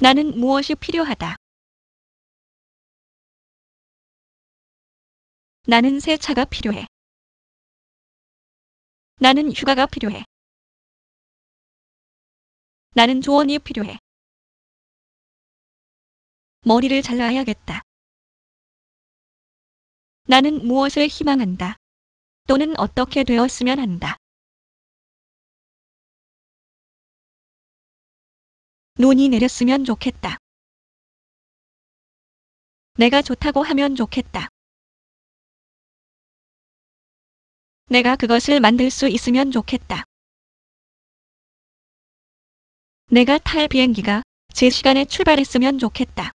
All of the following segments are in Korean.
나는 무엇이 필요하다. 나는 새 차가 필요해. 나는 휴가가 필요해. 나는 조언이 필요해. 머리를 잘라야겠다. 나는 무엇을 희망한다. 또는 어떻게 되었으면 한다. 눈이 내렸으면 좋겠다. 내가 좋다고 하면 좋겠다. 내가 그것을 만들 수 있으면 좋겠다. 내가 탈 비행기가 제 시간에 출발했으면 좋겠다.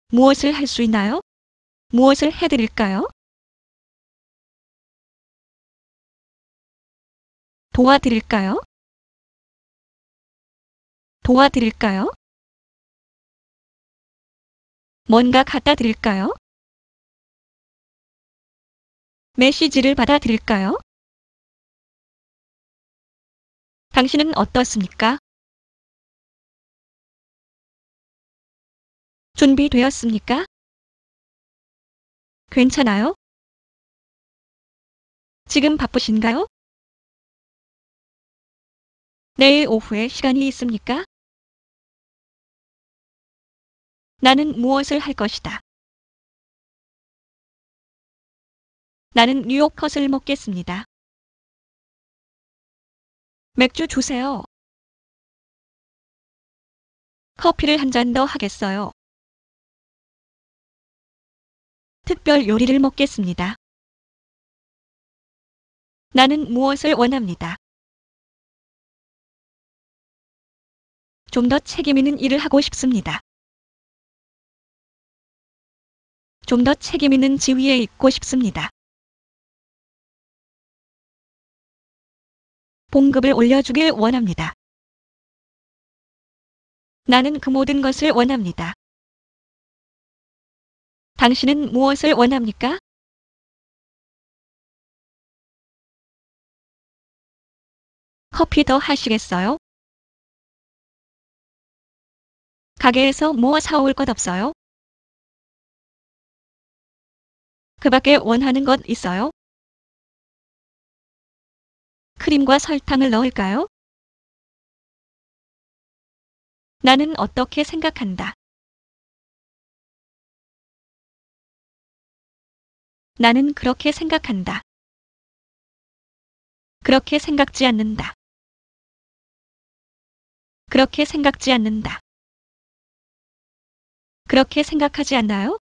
무엇을 할 수 있나요? 무엇을 해드릴까요? 도와드릴까요? 도와드릴까요? 뭔가 갖다 드릴까요? 메시지를 받아드릴까요? 당신은 어떻습니까? 준비되었습니까? 괜찮아요? 지금 바쁘신가요? 내일 오후에 시간이 있습니까? 나는 무엇을 할 것이다. 나는 뉴욕 컷을 먹겠습니다. 맥주 주세요. 커피를 한 잔 더 하겠어요. 특별 요리를 먹겠습니다. 나는 무엇을 원합니다. 좀 더 책임 있는 일을 하고 싶습니다. 좀 더 책임 있는 지위에 있고 싶습니다. 봉급을 올려주길 원합니다. 나는 그 모든 것을 원합니다. 당신은 무엇을 원합니까? 커피 더 하시겠어요? 가게에서 뭐 사올 것 없어요? 그 밖에 원하는 것 있어요? 크림과 설탕을 넣을까요? 나는 어떻게 생각한다. 나는 그렇게 생각한다. 그렇게 생각지 않는다. 그렇게 생각지 않는다. 그렇게 생각하지 않나요?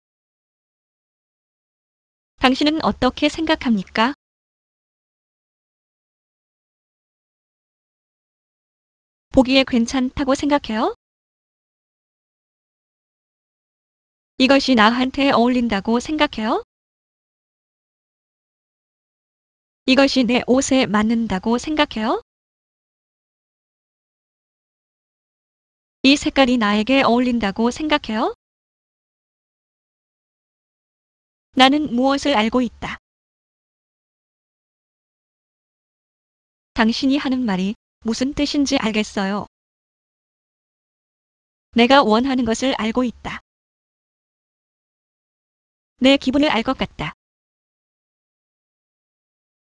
당신은 어떻게 생각합니까? 보기에 괜찮다고 생각해요? 이것이 나한테 어울린다고 생각해요? 이것이 내 옷에 맞는다고 생각해요? 이 색깔이 나에게 어울린다고 생각해요? 나는 무엇을 알고 있다. 당신이 하는 말이 무슨 뜻인지 알겠어요. 내가 원하는 것을 알고 있다. 내 기분을 알 것 같다.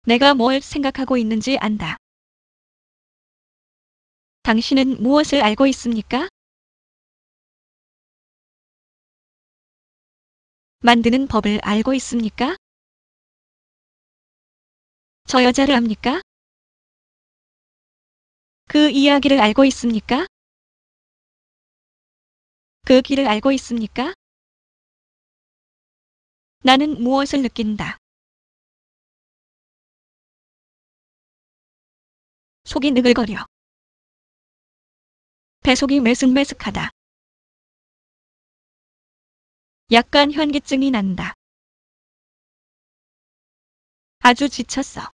내가 뭘 생각하고 있는지 안다. 당신은 무엇을 알고 있습니까? 만드는 법을 알고 있습니까? 저 여자를 압니까? 그 이야기를 알고 있습니까? 그 길을 알고 있습니까? 나는 무엇을 느낀다. 속이 느글거려. 배속이 메슥메슥하다. 약간 현기증이 난다. 아주 지쳤어.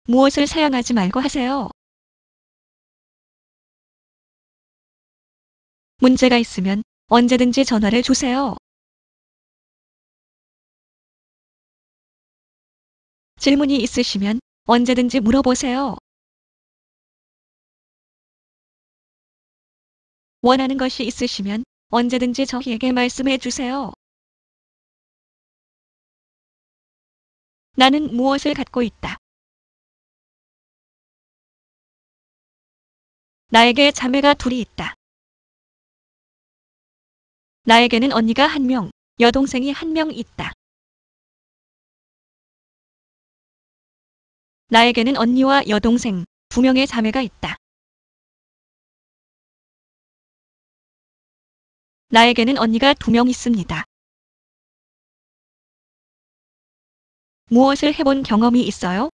무엇을 사양하지 말고 하세요. 문제가 있으면 언제든지 전화를 주세요. 질문이 있으시면 언제든지 물어보세요. 원하는 것이 있으시면 언제든지 저희에게 말씀해 주세요. 나는 무엇을 갖고 있다. 나에게 자매가 둘이 있다. 나에게는 언니가 1명, 여동생이 1명 있다. 나에게는 언니와 여동생 2명의 자매가 있다. 나에게는 언니가 2명 있습니다. 무엇을 해본 경험이 있어요?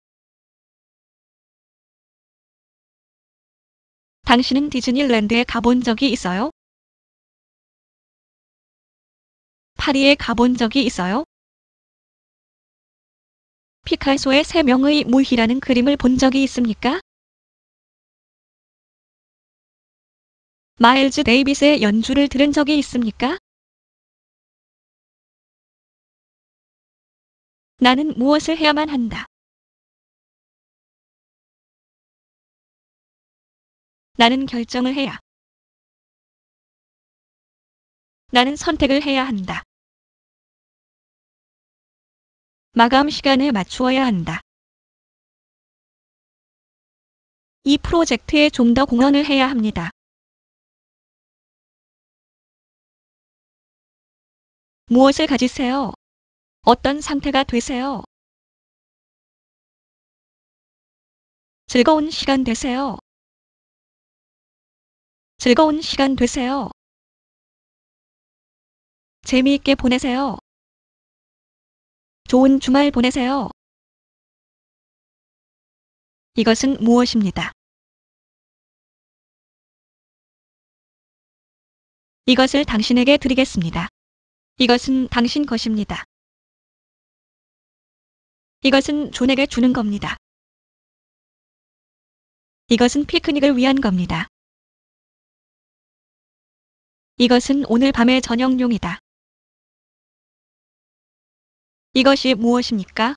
당신은 디즈니랜드에 가본 적이 있어요? 파리에 가본 적이 있어요? 피카소의 3명의 무희라는 그림을 본 적이 있습니까? 마일즈 데이비스의 연주를 들은 적이 있습니까? 나는 무엇을 해야만 한다. 나는 결정을 해야. 나는 선택을 해야 한다. 마감 시간에 맞추어야 한다. 이 프로젝트에 좀 더 공헌을 해야 합니다. 무엇을 가지세요? 어떤 상태가 되세요? 즐거운 시간 되세요. 즐거운 시간 되세요. 재미있게 보내세요. 좋은 주말 보내세요. 이것은 무엇입니다. 이것을 당신에게 드리겠습니다. 이것은 당신 것입니다. 이것은 존에게 주는 겁니다. 이것은 피크닉을 위한 겁니다. 이것은 오늘 밤의 저녁용이다. 이것이 무엇입니까?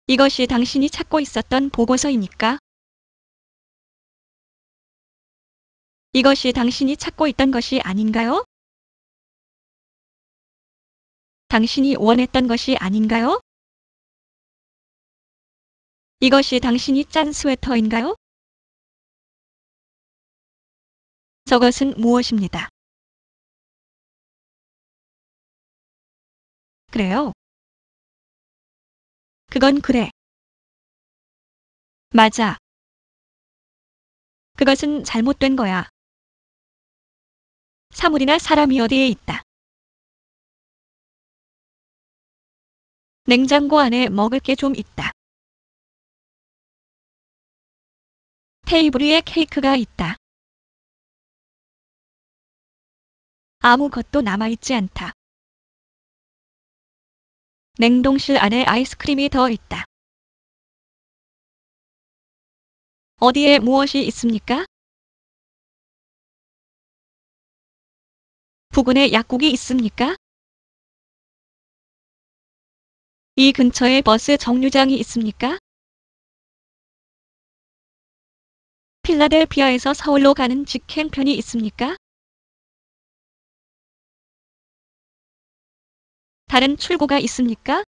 이것이 당신이 찾고 있었던 보고서입니까? 이것이 당신이 찾고 있던 것이 아닌가요? 당신이 원했던 것이 아닌가요? 이것이 당신이 짠 스웨터인가요? 저것은 무엇입니다. 그래요. 그건 그래. 맞아. 그것은 잘못된 거야. 사물이나 사람이 어디에 있다. 냉장고 안에 먹을 게 좀 있다. 테이블 위에 케이크가 있다. 아무것도 남아있지 않다. 냉동실 안에 아이스크림이 더 있다. 어디에 무엇이 있습니까? 부근에 약국이 있습니까? 이 근처에 버스 정류장이 있습니까? 필라델피아에서 서울로 가는 직행편이 있습니까? 다른 출구가 있습니까?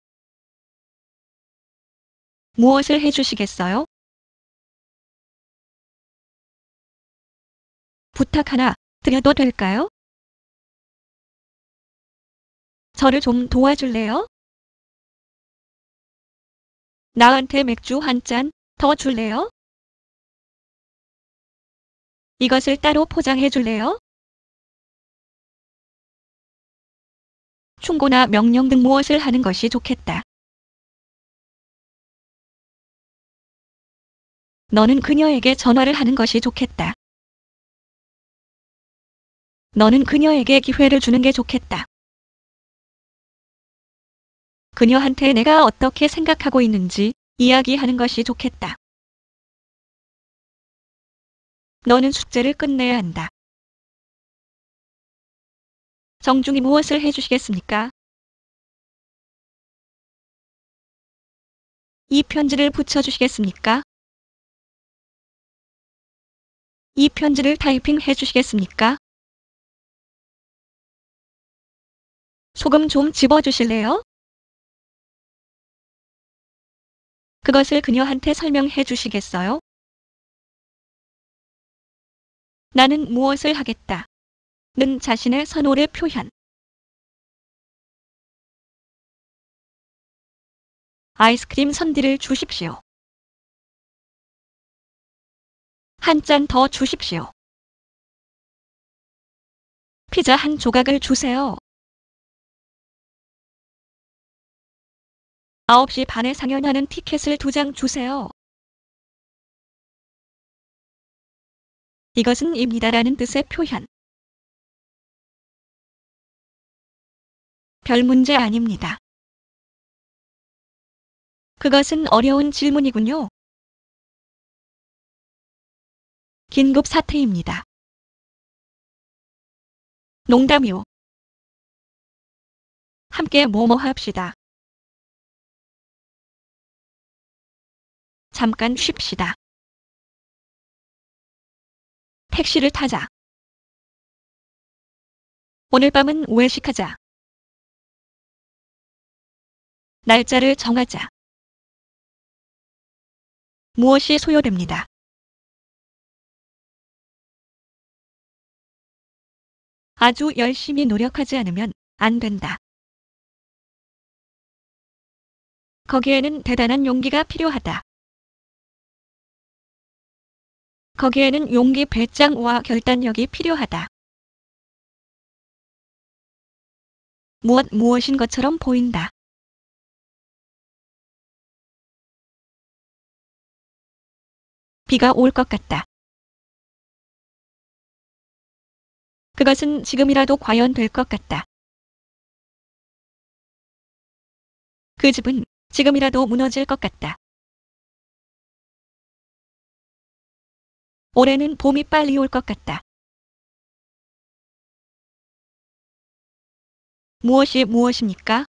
무엇을 해주시겠어요? 부탁 하나 드려도 될까요? 저를 좀 도와줄래요? 나한테 맥주 한 잔 더 줄래요? 이것을 따로 포장해 줄래요? 충고나 명령 등 무엇을 하는 것이 좋겠다. 너는 그녀에게 전화를 하는 것이 좋겠다. 너는 그녀에게 기회를 주는 게 좋겠다. 그녀한테 내가 어떻게 생각하고 있는지 이야기하는 것이 좋겠다. 너는 숙제를 끝내야 한다. 정중히 무엇을 해주시겠습니까? 이 편지를 붙여주시겠습니까? 이 편지를 타이핑해 주시겠습니까? 소금 좀 집어 주실래요? 그것을 그녀한테 설명해 주시겠어요? 나는 무엇을 하겠다. 는 자신의 선호를 표현. 아이스크림 선디를 주십시오. 한 잔 더 주십시오. 피자 한 조각을 주세요. 9시 반에 상연하는 티켓을 2장 주세요. 이것은 입니다라는 뜻의 표현. 별 문제 아닙니다. 그것은 어려운 질문이군요. 긴급 사태입니다. 농담이요. 함께 뭐뭐 합시다. 잠깐 쉽시다. 택시를 타자. 오늘 밤은 외식하자. 날짜를 정하자. 무엇이 소요됩니다. 아주 열심히 노력하지 않으면 안 된다. 거기에는 대단한 용기가 필요하다. 거기에는 용기 배짱과 결단력이 필요하다. 무엇인 것처럼 보인다. 비가 올 것 같다. 그것은 지금이라도 과연 될 것 같다. 그 집은 지금이라도 무너질 것 같다. 올해는 봄이 빨리 올 것 같다. 무엇이 무엇입니까?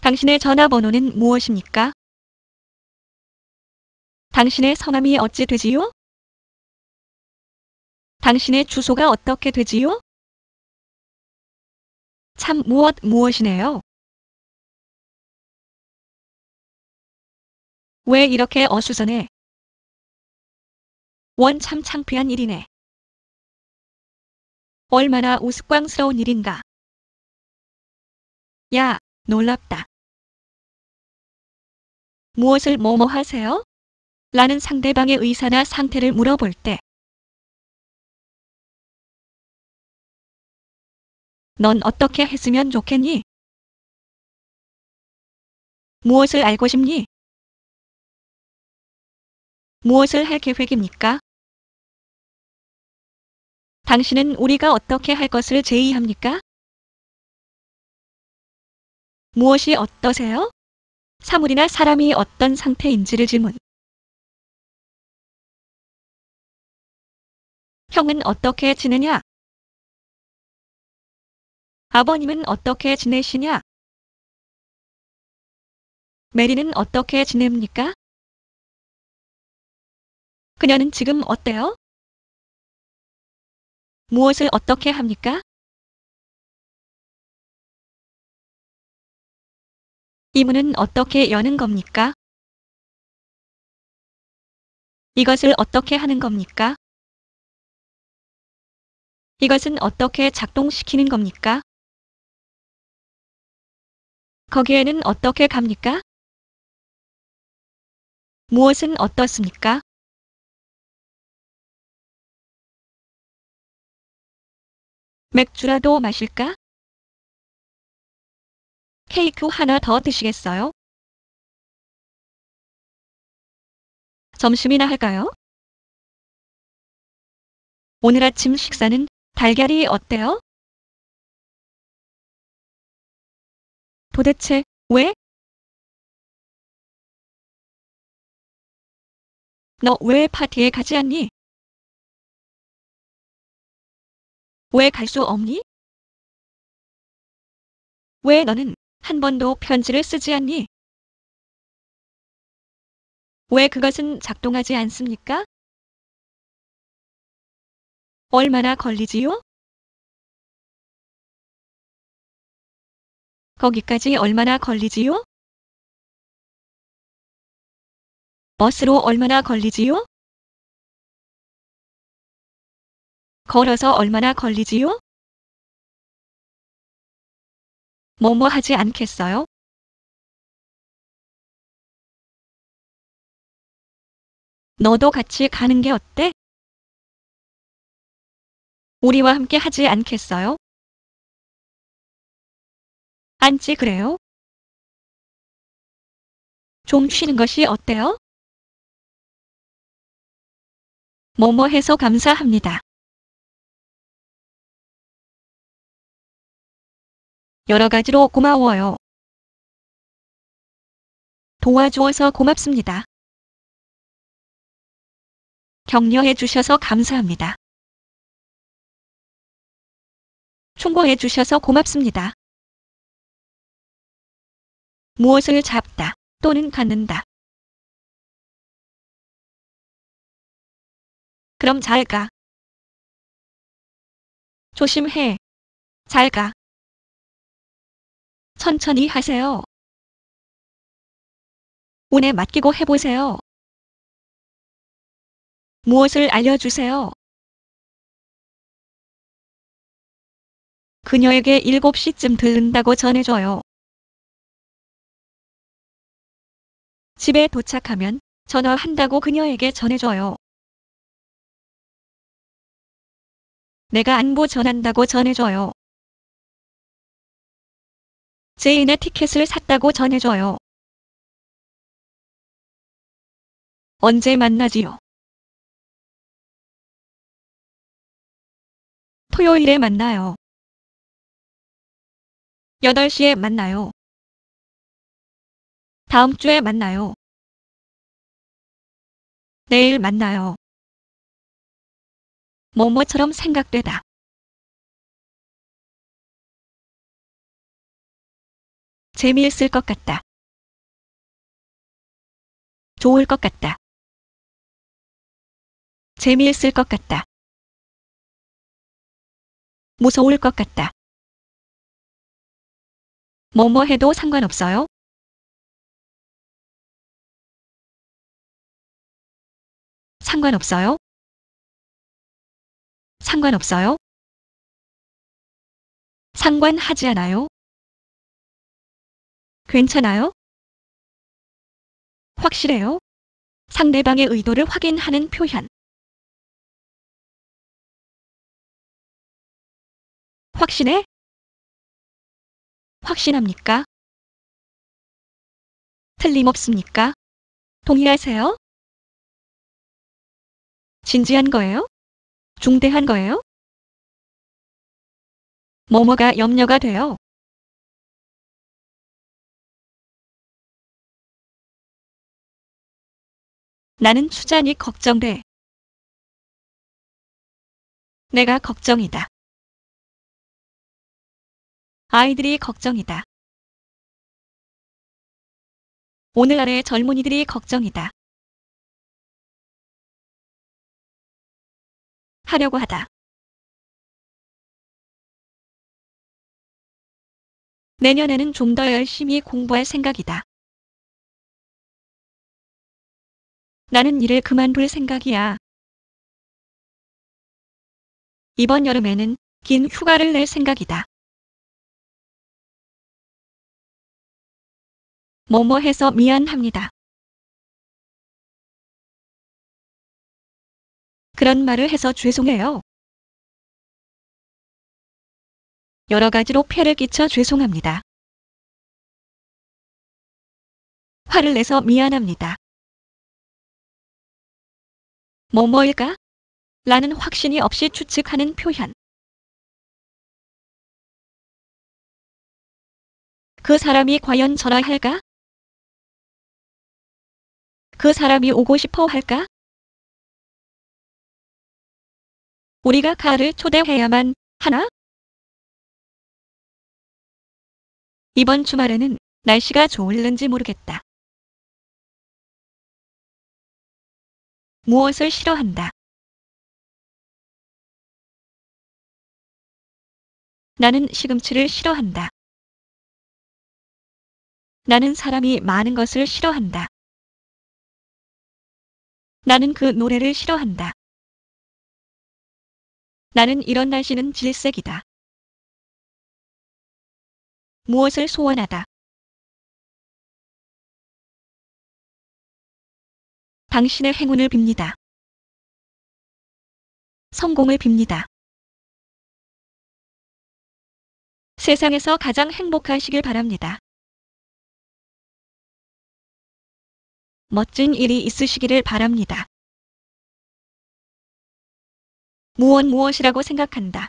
당신의 전화번호는 무엇입니까? 당신의 성함이 어찌 되지요? 당신의 주소가 어떻게 되지요? 참 무엇이네요. 왜 이렇게 어수선해? 원 참 창피한 일이네. 얼마나 우스꽝스러운 일인가. 야, 놀랍다. 무엇을 뭐뭐 하세요? 라는 상대방의 의사나 상태를 물어볼 때 넌 어떻게 했으면 좋겠니? 무엇을 알고 싶니? 무엇을 할 계획입니까? 당신은 우리가 어떻게 할 것을 제의합니까? 무엇이 어떠세요? 사물이나 사람이 어떤 상태인지를 질문. 형은 어떻게 지내냐? 아버님은 어떻게 지내시냐? 메리는 어떻게 지냅니까? 그녀는 지금 어때요? 무엇을 어떻게 합니까? 이 문은 어떻게 여는 겁니까? 이것을 어떻게 하는 겁니까? 이것은 어떻게 작동시키는 겁니까? 거기에는 어떻게 갑니까? 무엇은 어떻습니까? 맥주라도 마실까? 케이크 하나 더 드시겠어요? 점심이나 할까요? 오늘 아침 식사는 달걀이 어때요? 도대체 왜? 너 왜 파티에 가지 않니? 왜 갈 수 없니? 왜 너는 한 번도 편지를 쓰지 않니? 왜 그것은 작동하지 않습니까? 얼마나 걸리지요? 거기까지 얼마나 걸리지요? 버스로 얼마나 걸리지요? 걸어서 얼마나 걸리지요? 뭐뭐 하지 않겠어요? 너도 같이 가는 게 어때? 우리와 함께 하지 않겠어요? 안지 그래요? 좀 쉬는 것이 어때요? 뭐뭐 해서 감사합니다. 여러 가지로 고마워요. 도와주어서 고맙습니다. 격려해 주셔서 감사합니다. 충고해 주셔서 고맙습니다. 무엇을 잡다 또는 갖는다. 그럼 잘 가. 조심해. 잘 가. 천천히 하세요. 운에 맡기고 해보세요. 무엇을 알려주세요. 그녀에게 7시쯤 들른다고 전해줘요. 집에 도착하면 전화한다고 그녀에게 전해줘요. 내가 안부 전한다고 전해줘요. 제인의 티켓을 샀다고 전해줘요. 언제 만나지요? 토요일에 만나요. 8시에 만나요. 다음 주에 만나요. 내일 만나요. 뭐뭐처럼 생각되다. 재미있을 것 같다. 좋을 것 같다. 재미있을 것 같다. 무서울 것 같다. 뭐뭐 해도 상관없어요? 상관없어요? 상관없어요? 상관하지 않아요? 괜찮아요? 확실해요? 상대방의 의도를 확인하는 표현. 확신해? 확신합니까? 틀림없습니까? 동의하세요? 진지한 거예요? 중대한 거예요? 뭐뭐가 염려가 돼요? 나는 수잔이 걱정돼. 내가 걱정이다. 아이들이 걱정이다. 오늘날의 젊은이들이 걱정이다. 하려고 하다. 내년에는 좀 더 열심히 공부할 생각이다. 나는 일을 그만둘 생각이야. 이번 여름에는 긴 휴가를 낼 생각이다. 뭐뭐 해서 미안합니다. 그런 말을 해서 죄송해요. 여러 가지로 폐를 끼쳐 죄송합니다. 화를 내서 미안합니다. 뭐뭐일까? 라는 확신이 없이 추측하는 표현. 그 사람이 과연 전화할까? 그 사람이 오고 싶어 할까? 우리가 가을을 초대해야만 하나? 이번 주말에는 날씨가 좋을는지 모르겠다. 무엇을 싫어한다. 나는 시금치를 싫어한다. 나는 사람이 많은 것을 싫어한다. 나는 그 노래를 싫어한다. 나는 이런 날씨는 질색이다. 무엇을 소원하다. 당신의 행운을 빕니다. 성공을 빕니다. 세상에서 가장 행복하시길 바랍니다. 멋진 일이 있으시기를 바랍니다. 무엇이라고 생각한다.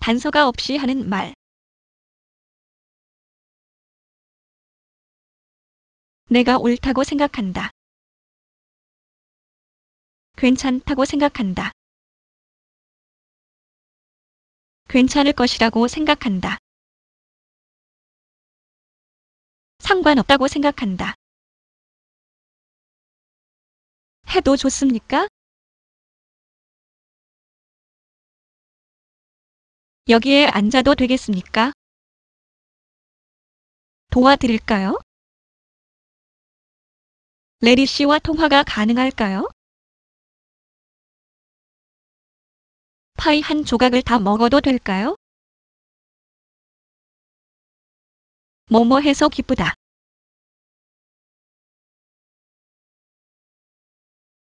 단서가 없이 하는 말. 내가 옳다고 생각한다. 괜찮다고 생각한다. 괜찮을 것이라고 생각한다. 상관없다고 생각한다. 해도 좋습니까? 여기에 앉아도 되겠습니까? 도와드릴까요? 레리 씨와 통화가 가능할까요? 파이 한 조각을 다 먹어도 될까요? 뭐뭐 해서 기쁘다.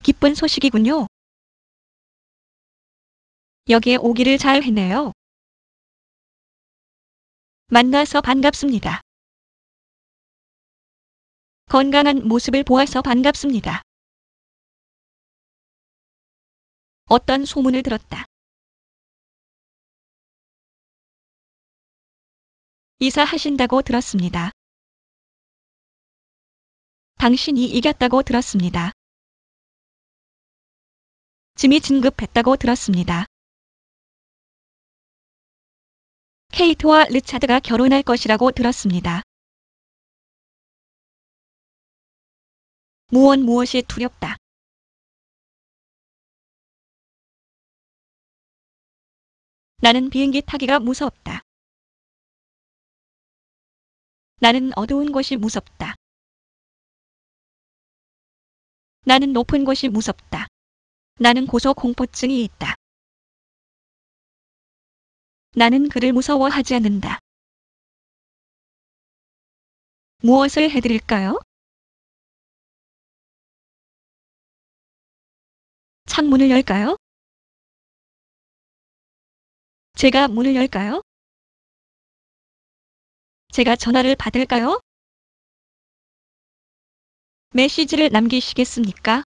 기쁜 소식이군요. 여기에 오기를 잘 했네요. 만나서 반갑습니다. 건강한 모습을 보아서 반갑습니다. 어떤 소문을 들었다. 이사하신다고 들었습니다. 당신이 이겼다고 들었습니다. 짐이 진급했다고 들었습니다. 케이트와 리차드가 결혼할 것이라고 들었습니다. 무엇이 두렵다. 나는 비행기 타기가 무섭다. 나는 어두운 곳이 무섭다. 나는 높은 곳이 무섭다. 나는 고소공포증이 있다. 나는 그를 무서워하지 않는다. 무엇을 해드릴까요? 창문을 열까요? 제가 문을 열까요? 제가 전화를 받을까요? 메시지를 남기시겠습니까?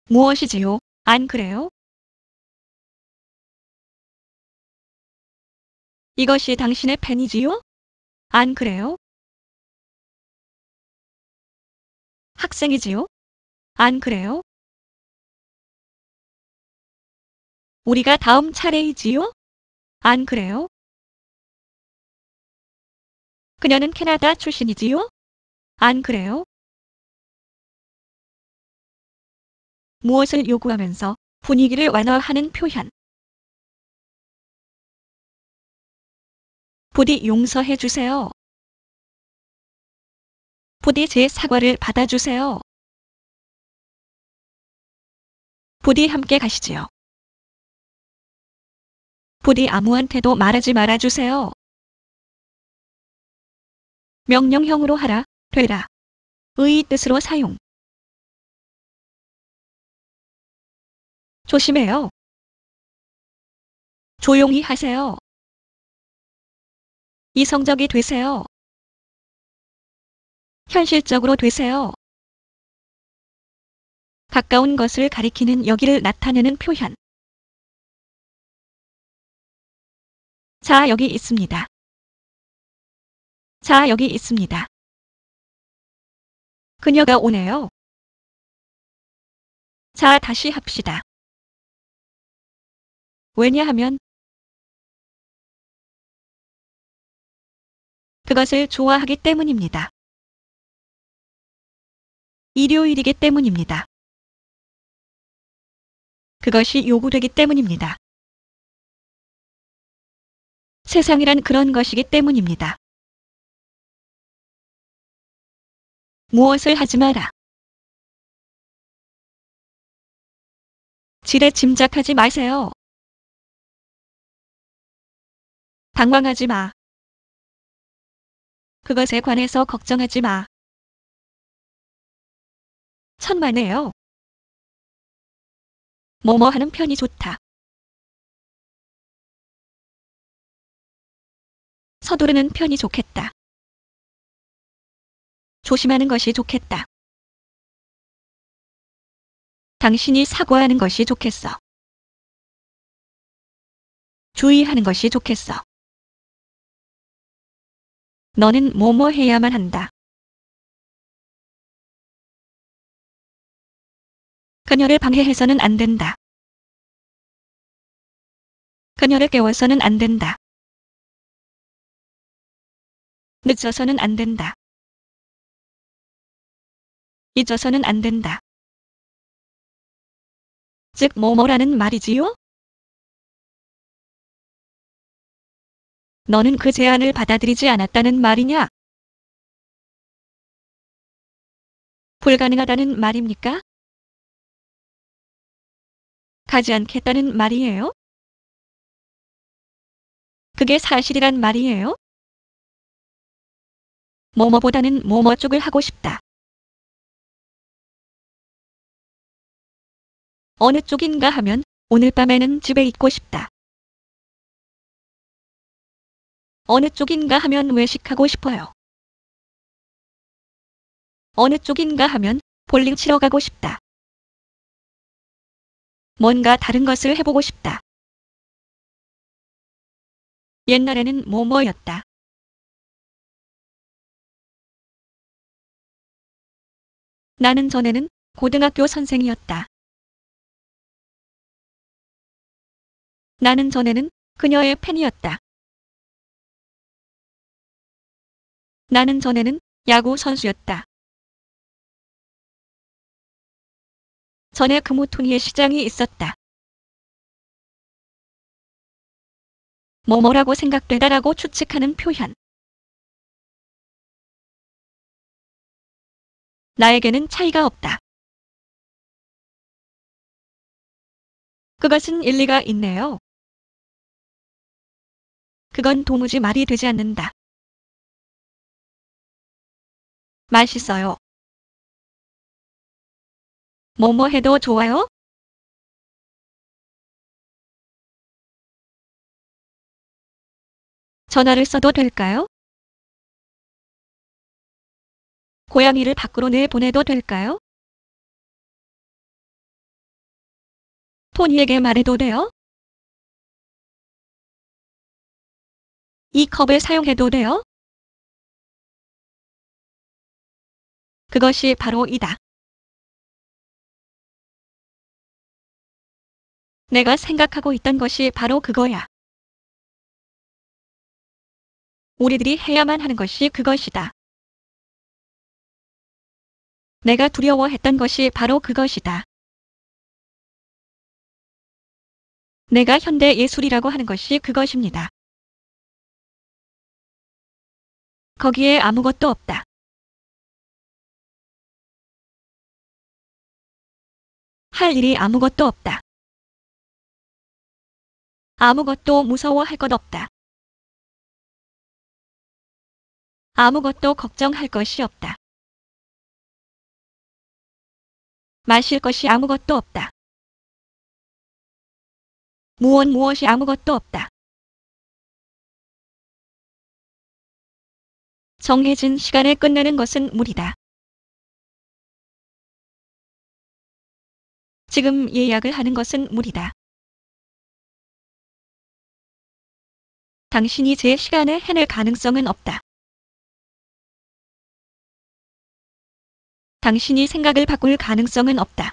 무엇이지요? 안 그래요? 이것이 당신의 펜이지요? 안 그래요? 학생이지요? 안 그래요? 우리가 다음 차례이지요? 안 그래요? 그녀는 캐나다 출신이지요? 안 그래요? 무엇을 요구하면서 분위기를 완화하는 표현. 부디 용서해 주세요. 부디 제 사과를 받아주세요. 부디 함께 가시지요. 부디 아무한테도 말하지 말아주세요. 명령형으로 하라, 되라. 의 뜻으로 사용. 조심해요. 조용히 하세요. 이성적이 되세요. 현실적으로 되세요. 가까운 것을 가리키는 여기를 나타내는 표현. 자, 여기 있습니다. 자, 여기 있습니다. 그녀가 오네요. 자, 다시 합시다. 왜냐하면 그것을 좋아하기 때문입니다. 일요일이기 때문입니다. 그것이 요구되기 때문입니다. 세상이란 그런 것이기 때문입니다. 무엇을 하지 마라. 지레 짐작하지 마세요. 당황하지 마. 그것에 관해서 걱정하지 마. 천만에요. 뭐뭐 하는 편이 좋다. 서두르는 편이 좋겠다. 조심하는 것이 좋겠다. 당신이 사과하는 것이 좋겠어. 주의하는 것이 좋겠어. 너는 뭐뭐 해야만 한다. 그녀를 방해해서는 안 된다. 그녀를 깨워서는 안 된다. 늦어서는 안 된다. 잊어서는 안 된다. 즉 뭐뭐라는 말이지요? 너는 그 제안을 받아들이지 않았다는 말이냐? 불가능하다는 말입니까? 가지 않겠다는 말이에요? 그게 사실이란 말이에요? 뭐뭐보다는 뭐뭐 쪽을 하고 싶다. 어느 쪽인가 하면 오늘 밤에는 집에 있고 싶다. 어느 쪽인가 하면 외식하고 싶어요. 어느 쪽인가 하면 볼링 치러 가고 싶다. 뭔가 다른 것을 해보고 싶다. 옛날에는 뭐뭐였다. 나는 전에는 고등학교 선생이었다. 나는 전에는 그녀의 팬이었다. 나는 전에는 야구 선수였다. 전에 금호토니의 시장이 있었다. 뭐뭐라고 생각되다라고 추측하는 표현. 나에게는 차이가 없다. 그것은 일리가 있네요. 그건 도무지 말이 되지 않는다. 맛있어요. 뭐뭐 해도 좋아요? 전화를 써도 될까요? 고양이를 밖으로 내보내도 될까요? 토니에게 말해도 돼요? 이 컵을 사용해도 돼요? 그것이 바로 이다. 내가 생각하고 있던 것이 바로 그거야. 우리들이 해야만 하는 것이 그것이다. 내가 두려워했던 것이 바로 그것이다. 내가 현대 예술이라고 하는 것이 그것입니다. 거기에 아무것도 없다. 할 일이 아무것도 없다. 아무것도 무서워할 것 없다. 아무것도 걱정할 것이 없다. 마실 것이 아무것도 없다. 무엇이 아무것도 없다. 정해진 시간에 끝내는 것은 무리다. 지금 예약을 하는 것은 무리다. 당신이 제 시간에 해낼 가능성은 없다. 당신이 생각을 바꿀 가능성은 없다.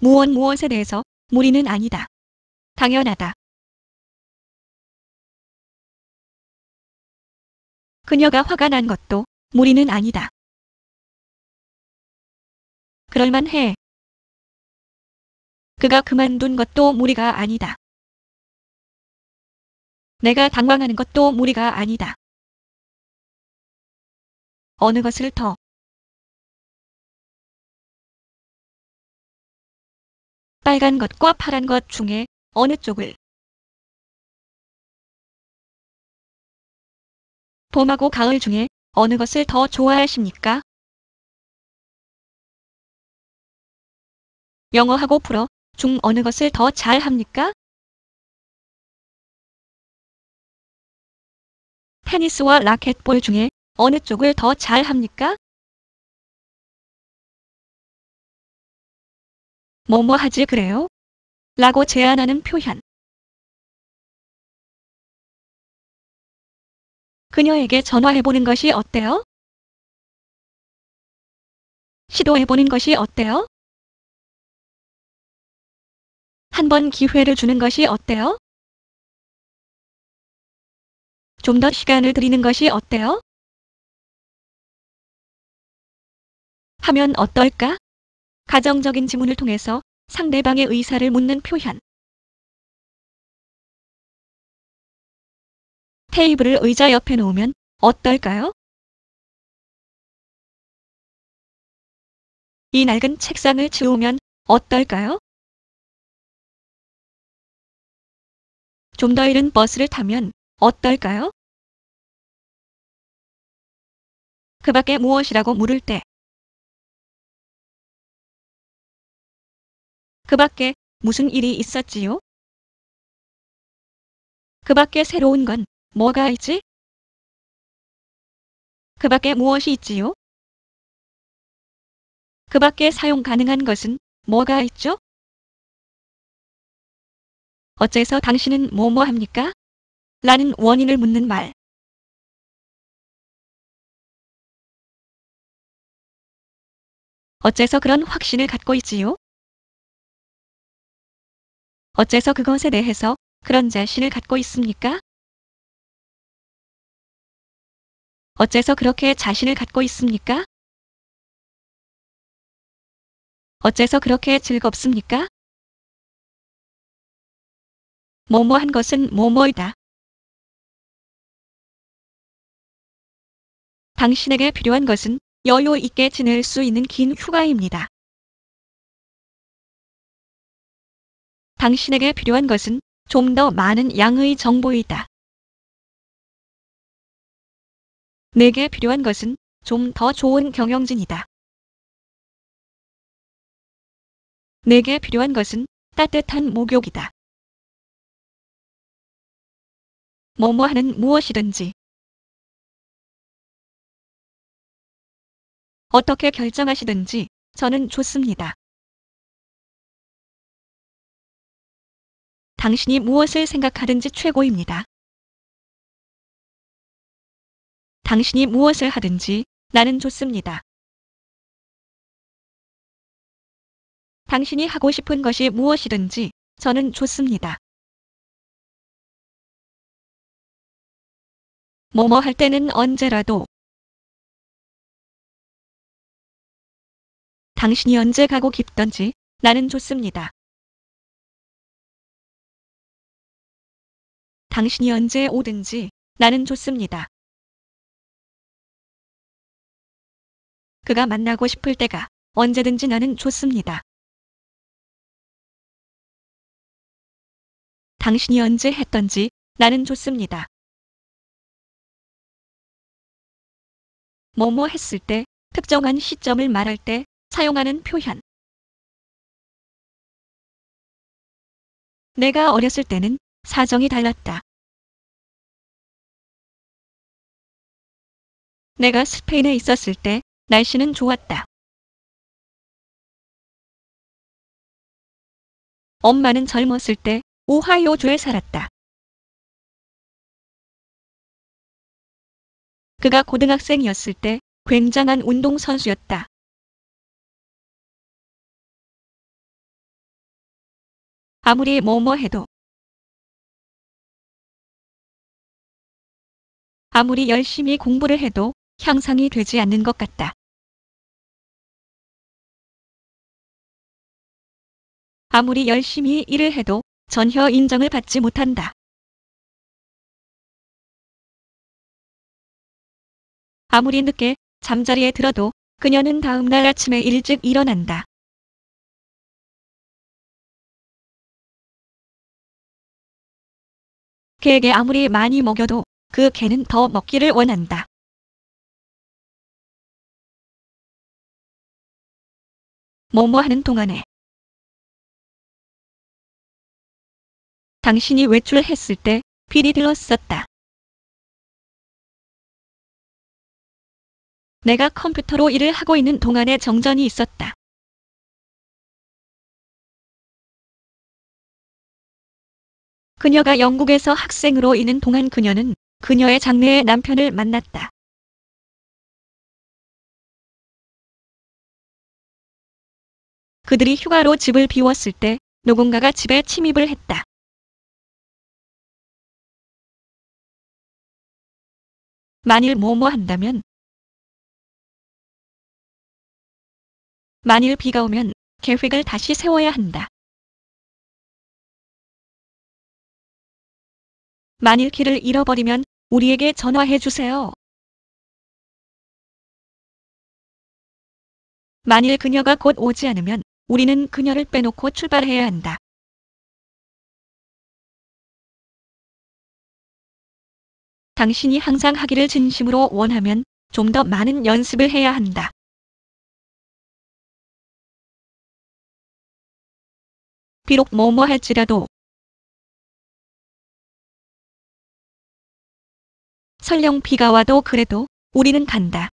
무엇에 대해서 무리는 아니다. 당연하다. 그녀가 화가 난 것도 무리는 아니다. 그럴만해. 그가 그만둔 것도 무리가 아니다. 내가 당황하는 것도 무리가 아니다. 어느 것을 더 빨간 것과 파란 것 중에 어느 쪽을 봄하고 가을 중에 어느 것을 더 좋아하십니까? 영어하고 불어 중 어느 것을 더 잘합니까? 테니스와 라켓볼 중에 어느 쪽을 더 잘합니까? 뭐뭐 하지 그래요? 라고 제안하는 표현. 그녀에게 전화해보는 것이 어때요? 시도해보는 것이 어때요? 한 번 기회를 주는 것이 어때요? 좀 더 시간을 드리는 것이 어때요? 하면 어떨까? 가정적인 지문을 통해서 상대방의 의사를 묻는 표현. 테이블을 의자 옆에 놓으면 어떨까요? 이 낡은 책상을 치우면 어떨까요? 좀 더 이른 버스를 타면 어떨까요? 그 밖에 무엇이라고 물을 때, 그 밖에 무슨 일이 있었지요? 그 밖에 새로운 건 뭐가 있지? 그 밖에 무엇이 있지요? 그 밖에 사용 가능한 것은 뭐가 있죠? 어째서 당신은 뭐뭐 합니까? 라는 원인을 묻는 말. 어째서 그런 확신을 갖고 있지요? 어째서 그것에 대해서 그런 자신을 갖고 있습니까? 어째서 그렇게 자신을 갖고 있습니까? 어째서 그렇게 즐겁습니까? 뭐뭐한 것은 뭐뭐이다. 당신에게 필요한 것은 여유 있게 지낼 수 있는 긴 휴가입니다. 당신에게 필요한 것은 좀 더 많은 양의 정보이다. 내게 필요한 것은 좀 더 좋은 경영진이다. 내게 필요한 것은 따뜻한 목욕이다. 뭐뭐 하는 무엇이든지. 어떻게 결정하시든지 저는 좋습니다. 당신이 무엇을 생각하든지 최고입니다. 당신이 무엇을 하든지 나는 좋습니다. 당신이 하고 싶은 것이 무엇이든지 저는 좋습니다. 뭐뭐 할 때는 언제라도 당신이 언제 가고 깊든지 나는 좋습니다. 당신이 언제 오든지 나는 좋습니다. 그가 만나고 싶을 때가 언제든지 나는 좋습니다. 당신이 언제 했던지 나는 좋습니다. 뭐뭐 했을 때, 특정한 시점을 말할 때 사용하는 표현. 내가 어렸을 때는 사정이 달랐다. 내가 스페인에 있었을 때 날씨는 좋았다. 엄마는 젊었을 때 오하이오주에 살았다. 그가 고등학생이었을 때 굉장한 운동선수였다. 아무리 뭐뭐 해도 아무리 열심히 공부를 해도 향상이 되지 않는 것 같다. 아무리 열심히 일을 해도 전혀 인정을 받지 못한다. 아무리 늦게 잠자리에 들어도 그녀는 다음날 아침에 일찍 일어난다. 개에게 아무리 많이 먹여도 그 개는 더 먹기를 원한다. 뭐뭐 하는 동안에 당신이 외출했을 때 필이 들렀었다. 내가 컴퓨터로 일을 하고 있는 동안에 정전이 있었다. 그녀가 영국에서 학생으로 있는 동안 그녀는 그녀의 장래의 남편을 만났다. 그들이 휴가로 집을 비웠을 때 누군가가 집에 침입을 했다. 만일 뭐뭐 한다면, 만일 비가 오면 계획을 다시 세워야 한다. 만일 길을 잃어버리면 우리에게 전화해 주세요. 만일 그녀가 곧 오지 않으면 우리는 그녀를 빼놓고 출발해야 한다. 당신이 항상 하기를 진심으로 원하면 좀 더 많은 연습을 해야 한다. 비록 뭐뭐 할지라도, 설령 비가 와도 그래도 우리는 간다.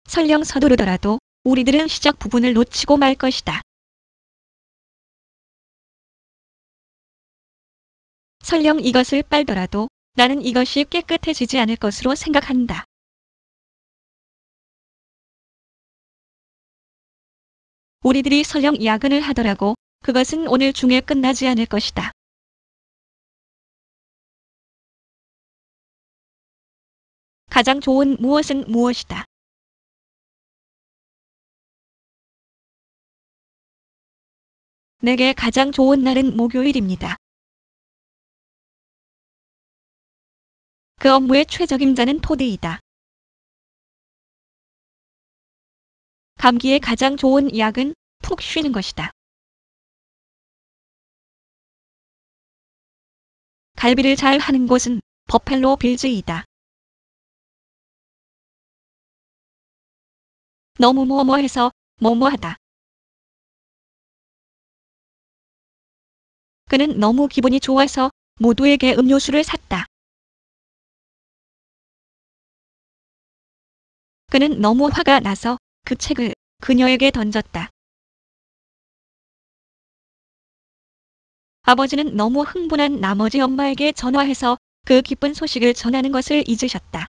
설령 서두르더라도 우리들은 시작 부분을 놓치고 말 것이다. 설령 이것을 빨더라도 나는 이것이 깨끗해지지 않을 것으로 생각한다. 우리들이 설령 야근을 하더라도 그것은 오늘 중에 끝나지 않을 것이다. 가장 좋은 무엇은 무엇이다. 내게 가장 좋은 날은 목요일입니다. 그 업무의 최적임자는 토대이다. 감기에 가장 좋은 약은 푹 쉬는 것이다. 갈비를 잘 하는 곳은 버팔로 빌즈이다. 너무 뭐뭐해서 뭐뭐하다. 그는 너무 기분이 좋아서 모두에게 음료수를 샀다. 그는 너무 화가 나서 그 책을 그녀에게 던졌다. 아버지는 너무 흥분한 나머지 엄마에게 전화해서 그 기쁜 소식을 전하는 것을 잊으셨다.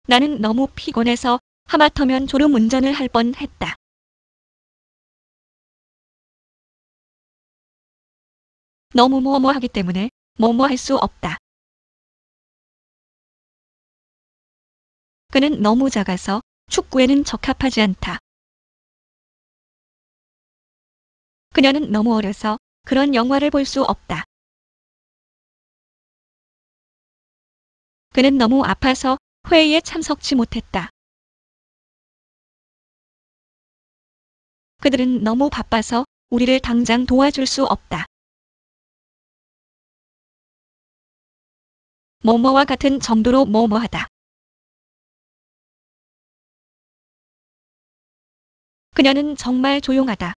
나는 너무 피곤해서 하마터면 졸음 운전을 할 뻔했다. 너무 뭐뭐하기 때문에 뭐뭐할 수 없다. 그는 너무 작아서 축구에는 적합하지 않다. 그녀는 너무 어려서 그런 영화를 볼 수 없다. 그는 너무 아파서 회의에 참석치 못했다. 그들은 너무 바빠서 우리를 당장 도와줄 수 없다. 뭐뭐와 같은 정도로 뭐뭐하다. 그녀는 정말 조용하다.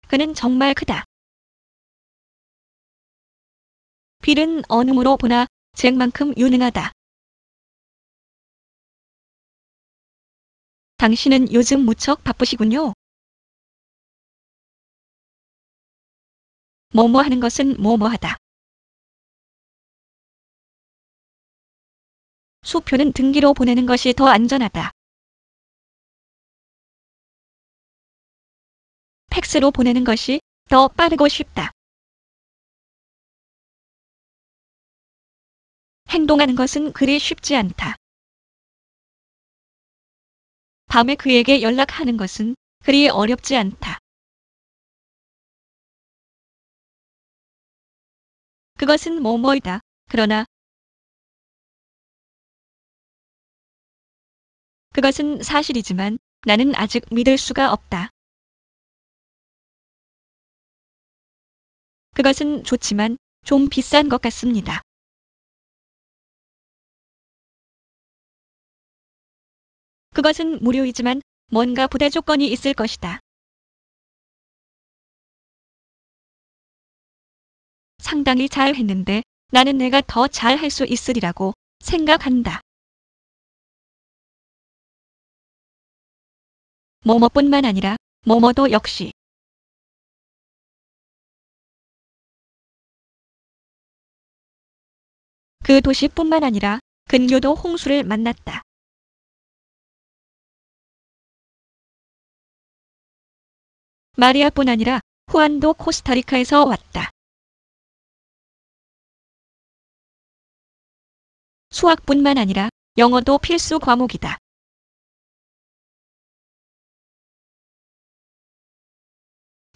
그는 정말 크다. 빌은 어느으로 보나 잭만큼 유능하다. 당신은 요즘 무척 바쁘시군요. 뭐뭐 하는 것은 뭐뭐하다. 수표는 등기로 보내는 것이 더 안전하다. 팩스로 보내는 것이 더 빠르고 쉽다. 행동하는 것은 그리 쉽지 않다. 밤에 그에게 연락하는 것은 그리 어렵지 않다. 그것은 뭐뭐이다. 그러나 그것은 사실이지만 나는 아직 믿을 수가 없다. 그것은 좋지만 좀 비싼 것 같습니다. 그것은 무료이지만 뭔가 부대 조건이 있을 것이다. 상당히 잘 했는데 나는 내가 더 잘할 수 있으리라고 생각한다. 뭐뭐뿐만 아니라 뭐뭐도 역시 그 도시뿐만 아니라 근교도 홍수를 만났다. 마리아뿐 아니라 후안도 코스타리카에서 왔다. 수학뿐만 아니라 영어도 필수 과목이다.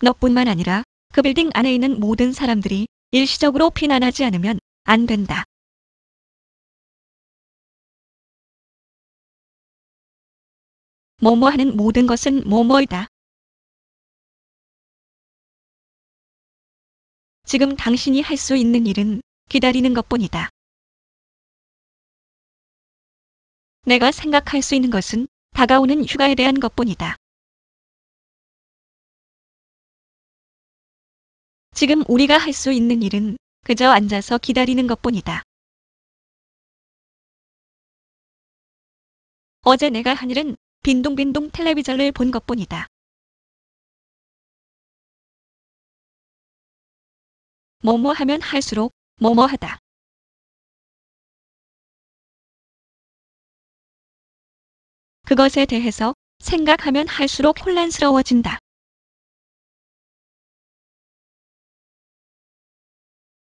너뿐만 아니라 그 빌딩 안에 있는 모든 사람들이 일시적으로 피난하지 않으면 안 된다. 뭐뭐 하는 모든 것은 뭐뭐이다. 지금 당신이 할 수 있는 일은 기다리는 것뿐이다. 내가 생각할 수 있는 것은 다가오는 휴가에 대한 것뿐이다. 지금 우리가 할 수 있는 일은 그저 앉아서 기다리는 것뿐이다. 어제 내가 한 일은 빈둥빈둥 텔레비전을 본 것뿐이다. 뭐뭐 하면 할수록 뭐뭐 하다. 그것에 대해서 생각하면 할수록 혼란스러워진다.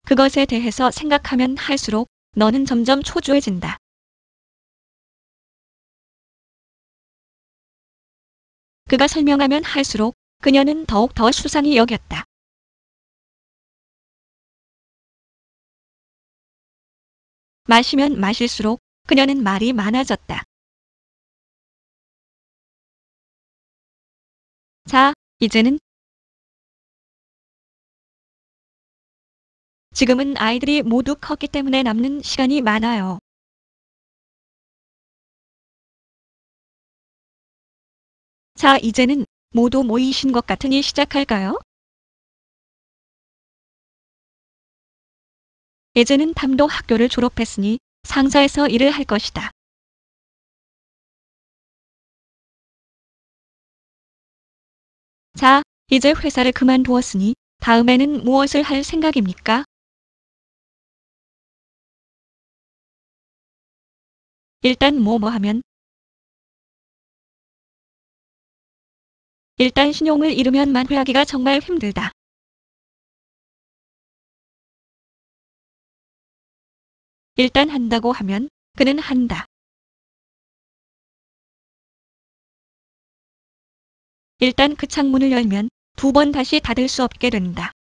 그것에 대해서 생각하면 할수록 너는 점점 초조해진다. 그가 설명하면 할수록 그녀는 더욱 더 수상히 여겼다. 마시면 마실수록 그녀는 말이 많아졌다. 자, 이제는 지금은 아이들이 모두 컸기 때문에 남는 시간이 많아요. 자, 이제는 모두 모이신 것 같으니 시작할까요? 예제는 담도 학교를 졸업했으니 상사에서 일을 할 것이다. 자, 이제 회사를 그만두었으니 다음에는 무엇을 할 생각입니까? 일단 뭐뭐 하면 일단 신용을 잃으면 만회하기가 정말 힘들다. 일단 한다고 하면 그는 한다. 일단 그 창문을 열면 두 번 다시 닫을 수 없게 된다.